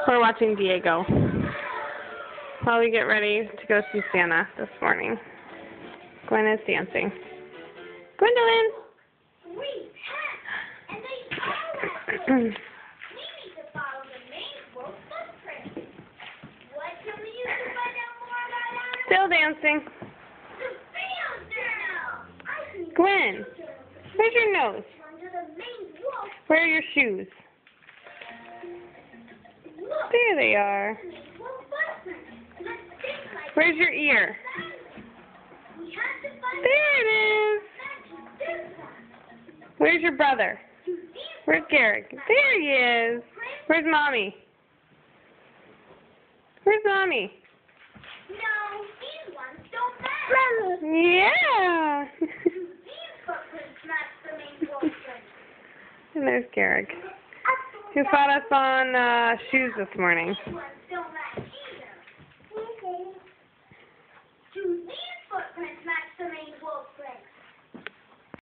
We're watching Diego while we get ready to go see Santa this morning. Gwen is dancing. Gwendolyn! Still dancing. Gwen, where's your nose? Where are your shoes? There they are. Where's your ear? There it is. Where's your brother? Where's Garrick? There he is. Where's Mommy? Where's Mommy? No, these ones don't match. Yeah. These footprints match the main footprint. And there's Garrick, who fought us on shoes this morning.